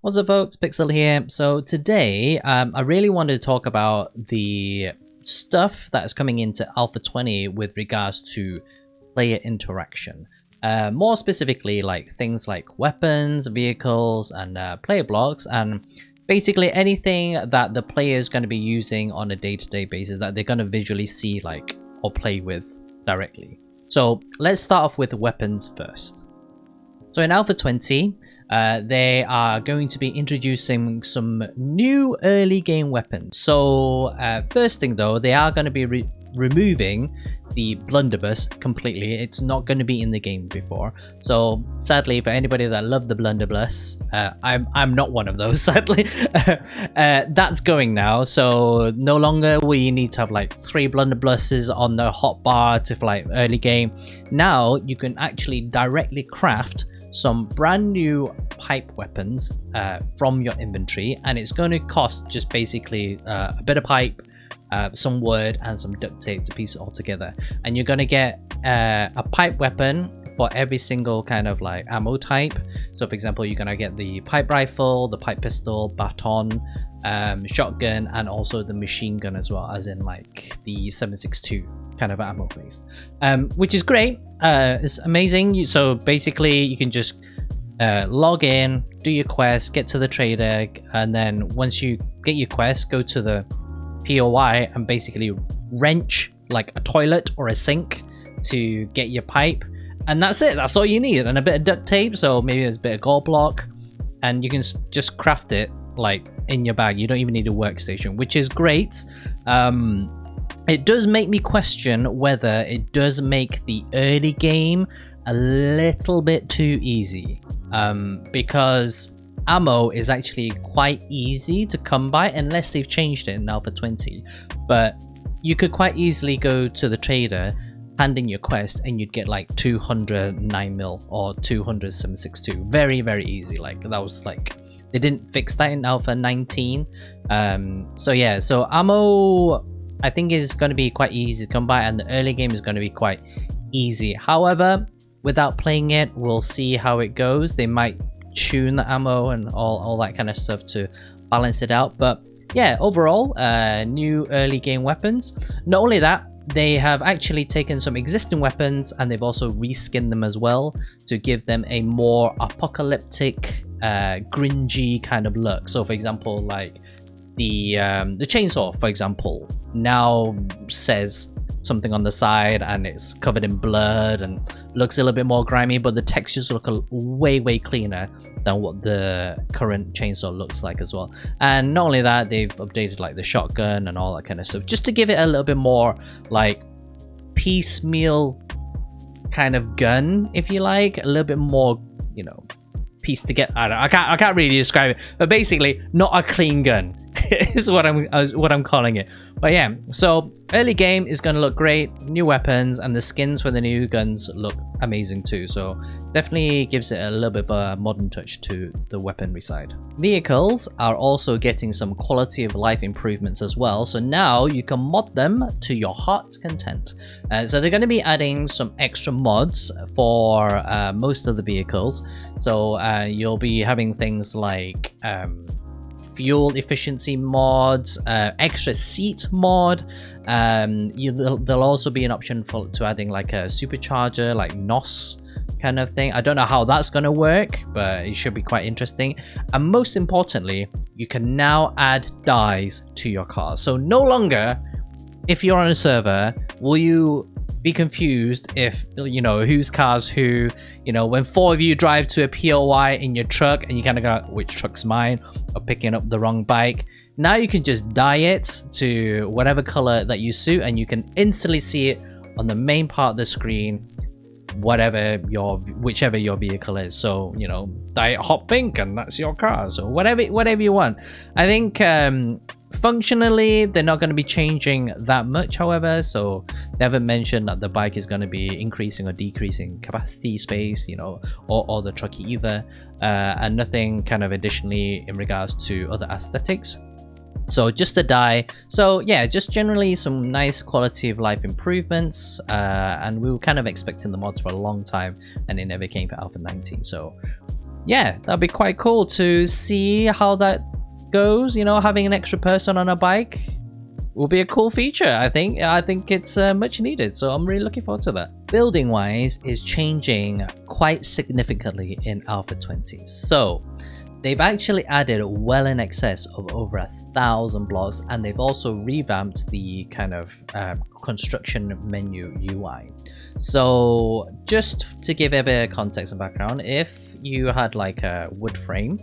What's up folks, Pixel here. So today I really wanted to talk about the stuff that is coming into Alpha 20 with regards to player interaction. More specifically like things like weapons, vehicles and player blocks, and basically anything that the player is going to be using on a day-to-day basis that they're going to visually see like or play with directly. So let's start off with weapons first. So in Alpha 20, they are going to be introducing some new early game weapons. So first thing though, they are going to be removing the blunderbuss completely. It's not going to be in the game before. So sadly, for anybody that loved the blunderbuss, I'm not one of those sadly. That's going now. So no longer will you need to have like 3 blunderbusses on the hotbar to like early game. Now you can actually directly craft some brand new pipe weapons from your inventory, and it's going to cost just basically a bit of pipe, some wood and some duct tape to piece it all together, and you're going to get a pipe weapon for every single kind of like ammo type. So for example, you're going to get the pipe rifle, the pipe pistol, baton, shotgun, and also the machine gun as well, as in like the 7.62 kind of ammo based, which is great. It's amazing. So basically you can just log in, do your quest, get to the trader, and then once you get your quest, go to the POI and basically wrench like a toilet or a sink to get your pipe, and that's it. That's all you need, and a bit of duct tape, so maybe there's a bit of gold block, and you can just craft it like in your bag. You don't even need a workstation, which is great. It does make me question whether it does make the early game a little bit too easy, because ammo is actually quite easy to come by unless they've changed it in Alpha 20. But you could quite easily go to the trader, hand in your quest, and you'd get like 200 9mm or 200 7.62. Very, very easy. Like that was like, they didn't fix that in Alpha 19. So yeah, so ammo I think is going to be quite easy to come by, and the early game is going to be quite easy. However, without playing it, we'll see how it goes. They might tune the ammo and all that kind of stuff to balance it out. But yeah, overall, new early game weapons. Not only that, they have actually taken some existing weapons and they've also reskinned them as well to give them a more apocalyptic, gringy kind of look. So for example, like the chainsaw, for example, now says something on the side and it's covered in blood and looks a little bit more grimy, but the textures look way cleaner than what the current chainsaw looks like as well. And not only that, they've updated like the shotgun and all that kind of stuff, just to give it a little bit more like piecemeal kind of gun, if you like, a little bit more, you know, piece to get. I can't really describe it, but basically not a clean gun is what I'm calling it. But yeah, so early game is going to look great, new weapons, and the skins for the new guns look amazing too, so definitely gives it a little bit of a modern touch to the weaponry side. Vehicles are also getting some quality of life improvements as well, so now you can mod them to your heart's content. So they're going to be adding some extra mods for most of the vehicles. So you'll be having things like fuel efficiency mods, extra seat mod. There'll also be an option to adding like a supercharger, like NOS kind of thing. I don't know how that's going to work, but it should be quite interesting. And most importantly, you can now add dyes to your cars. So no longer, if you're on a server, will you be confused if, you know, whose cars who, you know, when 4 of you drive to a POI in your truck and you kind of go, which truck's mine, or picking up the wrong bike. Now you can just dye it to whatever color that you suit, and you can instantly see it on the main part of the screen, whichever your vehicle is. So, you know, dye it hot pink and that's your car. So whatever you want. I think functionally they're not going to be changing that much, however, so they haven't mentioned that the bike is going to be increasing or decreasing capacity, space, you know, or the truck either, and nothing kind of additionally in regards to other aesthetics. So just a dye. So yeah, just generally some nice quality of life improvements, and we were kind of expecting the mods for a long time and it never came for Alpha 19. So yeah, that'd be quite cool to see how that goes. You know, having an extra person on a bike will be a cool feature. I think it's much needed, so I'm really looking forward to that. Building wise is changing quite significantly in Alpha 20. So they've actually added well in excess of over 1,000 blocks, and they've also revamped the kind of construction menu UI. So just to give a bit of context and background, if you had like a wood frame,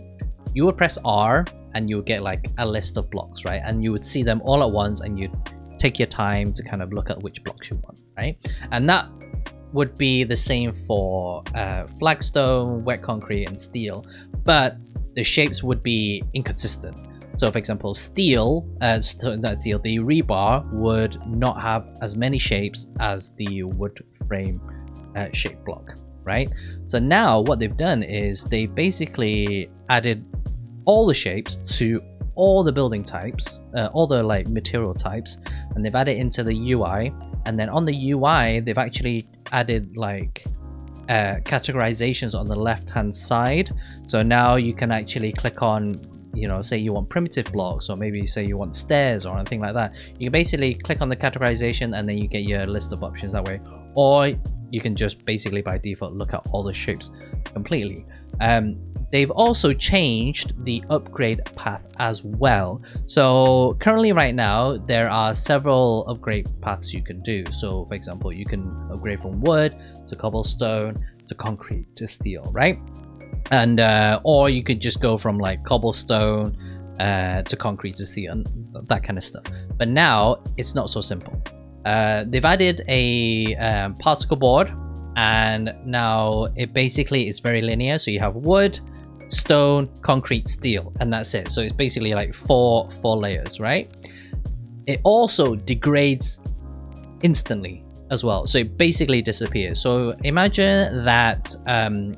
you would press R and you would get like a list of blocks, right? And you would see them all at once, and you'd take your time to kind of look at which blocks you want, right? And that would be the same for flagstone, wet concrete, and steel, but the shapes would be inconsistent. So for example, steel, not steel, the rebar would not have as many shapes as the wood frame shape block, right? So now what they've done is they basically added all the shapes to all the building types, all the like material types, and they've added into the UI. And then on the UI, they've actually added like categorizations on the left hand side. So now you can actually click on, you know, say you want primitive blocks, or maybe say you want stairs or anything like that. You can basically click on the categorization and then you get your list of options that way. Or you can just basically by default look at all the shapes completely. They've also changed the upgrade path as well. So currently right now, there are several upgrade paths you can do. So for example, you can upgrade from wood to cobblestone to concrete to steel, right? And or you could just go from like cobblestone to concrete to steel and that kind of stuff. But now it's not so simple. They've added a particle board, and now it basically is very linear. So you have wood, stone, concrete, steel, and that's it. So it's basically like four layers, right? It also degrades instantly as well, so it basically disappears. So imagine that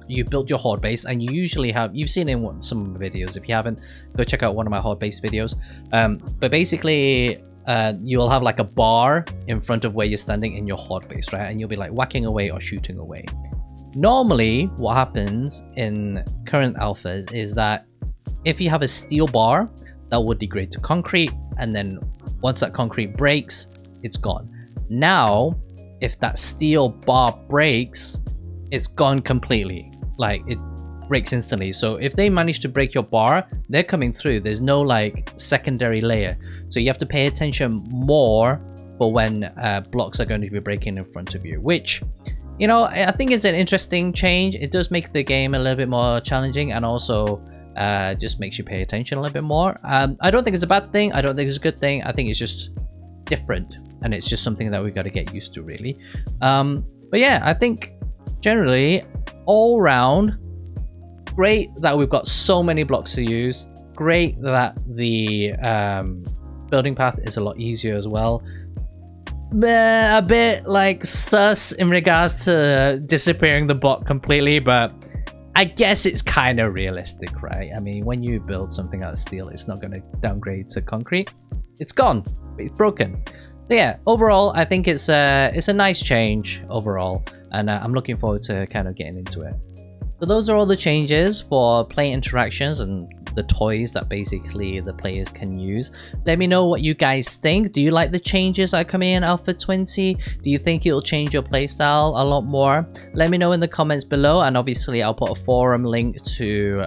you built your horde base, and you usually have, you've seen in some of the videos. If you haven't, go check out one of my horde base videos. But basically you'll have like a bar in front of where you're standing in your horde base, right? And you'll be like whacking away or shooting away. Normally what happens in current alphas is that if you have a steel bar, that would degrade to concrete, and then once that concrete breaks, it's gone. Now if that steel bar breaks, it's gone completely. Like it breaks instantly. So if they manage to break your bar, they're coming through. There's no like secondary layer, so you have to pay attention more for when blocks are going to be breaking in front of you, which, you know, I think it's an interesting change. It does make the game a little bit more challenging, and also just makes you pay attention a little bit more. I don't think it's a bad thing. I don't think it's a good thing. I think it's just different, and it's just something that we've got to get used to, really. But yeah, I think generally all round, great that we've got so many blocks to use. Great that the building path is a lot easier as well. A bit like sus in regards to disappearing the block completely, but I guess it's kind of realistic, right? I mean, when you build something out of steel, it's not going to downgrade to concrete. It's gone. It's broken. But yeah, overall, I think it's a nice change overall, and I'm looking forward to kind of getting into it. So those are all the changes for player interactions and the toys that basically the players can use. Let me know what you guys think. Do you like the changes that are coming in Alpha 20? Do you think it'll change your playstyle a lot more? Let me know in the comments below, and obviously I'll put a forum link to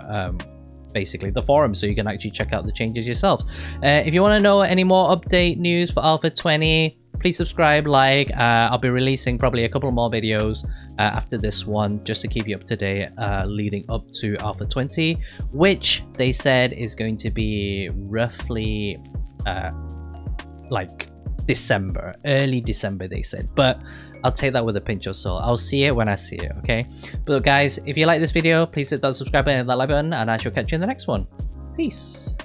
basically the forum, so you can actually check out the changes yourselves. If you want to know any more update news for Alpha 20, please subscribe, like. I'll be releasing probably a couple more videos after this one, just to keep you up to date leading up to Alpha 20, which they said is going to be roughly like December, early December they said, but I'll take that with a pinch of salt. I'll see it when I see it, okay? But guys, if you like this video, please hit that subscribe button and that like button, and I shall catch you in the next one. Peace.